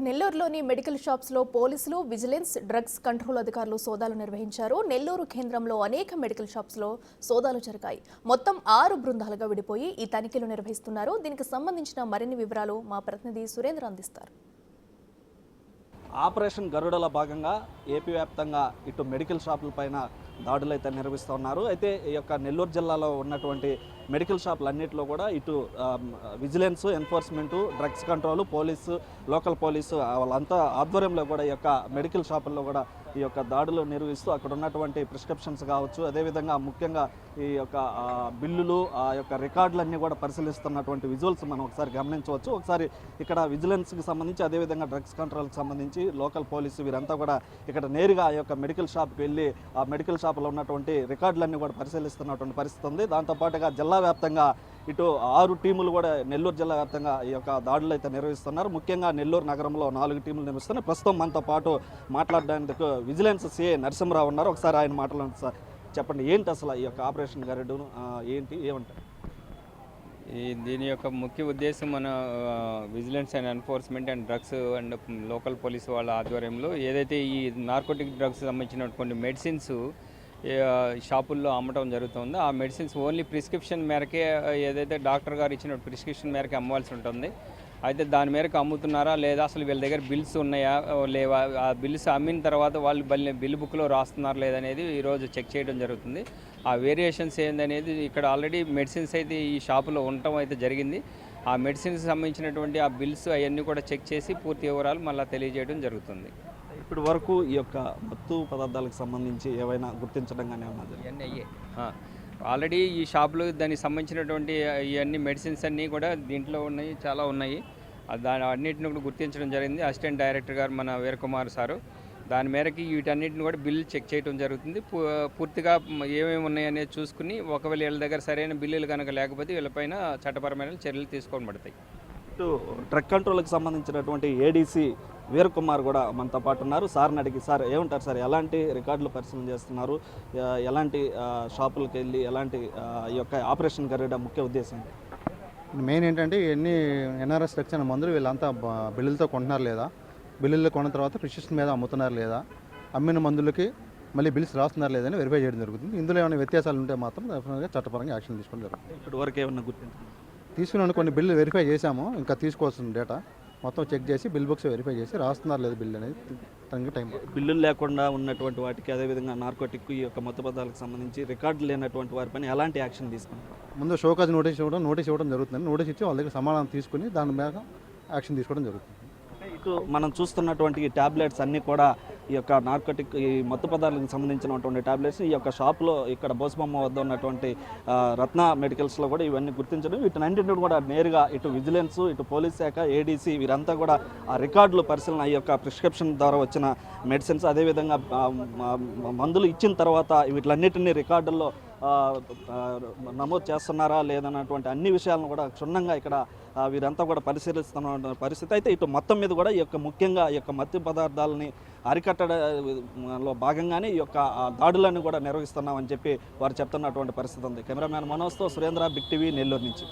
నెల్లూరులోని మెడికల్ షాప్స్లో పోలీసులు, విజిలెన్స్, డ్రగ్స్ కంట్రోల్ అధికారులు సోదాలు నిర్వహించారు. నెల్లూరు కేంద్రంలో అనేక మెడికల్ షాప్స్లో సోదాలు జరిగాయి. మొత్తం 6 బృందాలుగా విడిపోయి ఈ తనిఖీలు నిర్వహిస్తున్నారు. దీనికి సంబంధించిన మరిన్ని వివరాలు మా ప్రతినిధి సురేంద్ర అందిస్తారు. ఆపరేషన్ గరుడలో భాగంగా ఏపీ వ్యాప్తంగా ఇటు మెడికల్ షాపులపైన దాడులు అయితే నిర్వహిస్తున్నారు. అయితే ఈ యొక్క నెల్లూరు జిల్లాలో ఉన్నటువంటి మెడికల్ షాపులన్నింటిలో కూడా ఇటు vigilance, enforcement, drugs control, police, local police వాళ్ళంతా ఆధ్వర్యంలో కూడా ఈ యొక్క మెడికల్ షాపుల్లో కూడా ఈ యొక్క దాడులు నిర్వహిస్తూ అక్కడ ఉన్నటువంటి ప్రిస్క్రిప్షన్స్ కావచ్చు, అదేవిధంగా ముఖ్యంగా ఈ యొక్క బిల్లులు, ఆ యొక్క రికార్డులన్నీ కూడా పరిశీలిస్తున్నటువంటి విజువల్స్ మనం ఒకసారి గమనించవచ్చు. ఒకసారి ఇక్కడ విజిలెన్స్కి సంబంధించి, అదేవిధంగా డ్రగ్స్ కంట్రోల్కి సంబంధించి లోకల్ పోలీసు వీరంతా కూడా ఇక్కడ నేరుగా ఆ యొక్క మెడికల్ షాప్కి వెళ్ళి ఆ మెడికల్ షాప్లో ఉన్నటువంటి రికార్డులన్నీ కూడా పరిశీలిస్తున్నటువంటి పరిస్థితి ఉంది. దాంతోపాటుగా జిల్లా వ్యాప్తంగా ఇటు 6 టీములు కూడా నెల్లూరు జిల్లా వ్యాప్తంగా ఈ యొక్క దాడులు అయితే నిర్వహిస్తున్నారు. ముఖ్యంగా నెల్లూరు నగరంలో 4 టీములు నిర్వహిస్తున్నారు. ప్రస్తుతం మనతో పాటు మాట్లాడడానికి విజిలెన్స్ సిఐ నరసింహరావు ఉన్నారు. ఒకసారి ఆయన మాట్లాడండి సార్. చెప్పండి, ఏంటి అసలు ఈ యొక్క ఆపరేషన్ గరుడు ఏంటి, ఏమంటారు? దీని యొక్క ముఖ్య ఉద్దేశం మన vigilance and enforcement and drugs and local police వాళ్ళ ఆధ్వర్యంలో ఏదైతే ఈ నార్కోటిక్ డ్రగ్స్ సంబంధించిన కొన్ని మెడిసిన్స్ షాపుల్లో అమ్మటం జరుగుతుందో ఆ మెడిసిన్స్ ఓన్లీ ప్రిస్క్రిప్షన్ మేరకే, ఏదైతే డాక్టర్ గారు ఇచ్చిన ప్రిస్క్రిప్షన్ మేరకే అమ్మవలసి ఉంటుంది. అయితే దాని మేరకు అమ్ముతున్నారా లేదా, అసలు వీళ్ళ దగ్గర బిల్స్ ఉన్నాయా లేవా, ఆ బిల్స్ అమ్మిన తర్వాత వాళ్ళు బిల్ బుక్లో రాస్తున్నారు లేదనేది ఈరోజు చెక్ చేయడం జరుగుతుంది. ఆ వేరియేషన్స్ ఏందనేది ఇక్కడ ఆల్రెడీ మెడిసిన్స్ అయితే ఈ షాపులో ఉండటం అయితే జరిగింది. ఆ మెడిసిన్స్కి సంబంధించినటువంటి ఆ బిల్స్ అవన్నీ కూడా చెక్ చేసి పూర్తి వివరాలు మళ్ళీ తెలియజేయడం జరుగుతుంది. ఇప్పటి వరకు ఈ యొక్క మత్తు పదార్థాలకు సంబంధించి ఏవైనా గుర్తించడం కానీ ఇవన్నీ అయ్యే ఆల్రెడీ ఈ షాపులో దానికి సంబంధించినటువంటి ఇవన్నీ మెడిసిన్స్ అన్నీ కూడా దీంట్లో ఉన్నాయి, చాలా ఉన్నాయి. దాని అన్నింటిని కూడా గుర్తించడం జరిగింది. అసిస్టెంట్ డైరెక్టర్ గారు మన వీరకుమార్ సారు దాని మేరకి వీటన్నిటిని కూడా బిల్లు చెక్ చేయడం జరుగుతుంది. పూర్తిగా ఏమేమి ఉన్నాయనేది చూసుకుని ఒకవేళ వీళ్ళ దగ్గర సరైన బిల్లులు కనుక లేకపోతే వీళ్ళపైన చట్టపరమైన చర్యలు తీసుకోబడతాయి. ఇటు డ్రగ్ కంట్రోల్కి సంబంధించినటువంటి ఏడీసీ వీరకుమార్ కూడా మనతో పాటు ఉన్నారు. సార్ని అడిగి, సార్ ఏమంటారు సార్, ఎలాంటి రికార్డులు పరిశీలన చేస్తున్నారు, ఎలాంటి షాపులకు వెళ్ళి ఎలాంటి ఈ యొక్క ఆపరేషన్ గరుడ ముఖ్య ఉద్దేశం? మెయిన్ ఏంటంటే ఎన్ని ఎన్ఆర్ఎస్ డ్రగ్స్ అనే మందులు వీళ్ళంతా బిల్లులతో కొంటున్నారు లేదా, బిల్లుల్లో కొన్న తర్వాత ప్రిస్క్రిప్షన్ మీద అమ్ముతున్నారు లేదా, అమ్మిన మందులకి మళ్ళీ బిల్స్ రాస్తున్నారు లేదని వెరిఫై చేయడం జరుగుతుంది. ఇందులో ఏమైనా వ్యత్యాసాలు ఉంటే మాత్రం డెఫినెట్గా చట్టపరంగా యాక్షన్ తీసుకోవడం జరుగుతుంది. ఇప్పటి వరకు ఏమన్నా గుర్తించారు? తీసుకున్నాను, కొన్ని బిల్లు వెరిఫై చేశాము, ఇంకా తీసుకోవాల్సిన డేటా మొత్తం చెక్ చేసి బిల్ బుక్స్ వెరిఫై చేసి రాస్తున్నారు లేదు బిల్ అనేది తనకి టైం. బిల్లులు లేకుండా ఉన్నటువంటి వాటికి, అదేవిధంగా నార్కోటిక్ ఈ యొక్క మత్తు పదార్థాలకు సంబంధించి రికార్డు లేనటువంటి వారిపైన ఎలాంటి యాక్షన్ తీసుకుంటారు? ముందు షోకాజ్ నోటీస్ ఇవ్వడం జరుగుతుంది. నోటీస్ ఇచ్చి వాళ్ళ దగ్గర సమాధానం తీసుకుని దాని మీద యాక్షన్ తీసుకోవడం జరుగుతుంది. ఇటు మనం చూస్తున్నటువంటి ఈ ట్యాబ్లెట్స్ అన్నీ కూడా ఈ యొక్క నార్కోటిక్, ఈ మత్తు పదార్థాలకు సంబంధించినటువంటి ట్యాబ్లెట్స్ ఈ యొక్క షాప్లో ఇక్కడ బోసబొమ్మ వద్ద ఉన్నటువంటి రత్న మెడికల్స్లో కూడా ఇవన్నీ గుర్తించడం, వీటినన్నింటిని కూడా నేరుగా ఇటు విజిలెన్స్, ఇటు పోలీస్ శాఖ, ఏడీసీ వీరంతా కూడా ఆ రికార్డులు పరిశీలన, ఈ యొక్క ప్రిస్క్రిప్షన్ ద్వారా వచ్చిన మెడిసిన్స్, అదేవిధంగా మందులు ఇచ్చిన తర్వాత వీటిలన్నిటినీ రికార్డుల్లో నమోదు చేస్తున్నారా లేదన్నటువంటి అన్ని విషయాలను కూడా క్షుణ్ణంగా ఇక్కడ వీరంతా కూడా పరిశీలిస్తున్న పరిస్థితి. అయితే ఇటు మొత్తం మీద కూడా ఈ యొక్క ముఖ్యంగా ఈ యొక్క మత్తు పదార్థాలని అరికట్టడంలో భాగంగానే ఈ యొక్క దాడులన్నీ కూడా నిర్వహిస్తున్నామని చెప్పి వారు చెప్తున్నటువంటి పరిస్థితి ఉంది. కెమెరామ్యాన్ మనోజ్తో సురేంద్ర, బిగ్ టీవీ, నెల్లూరు నుంచి.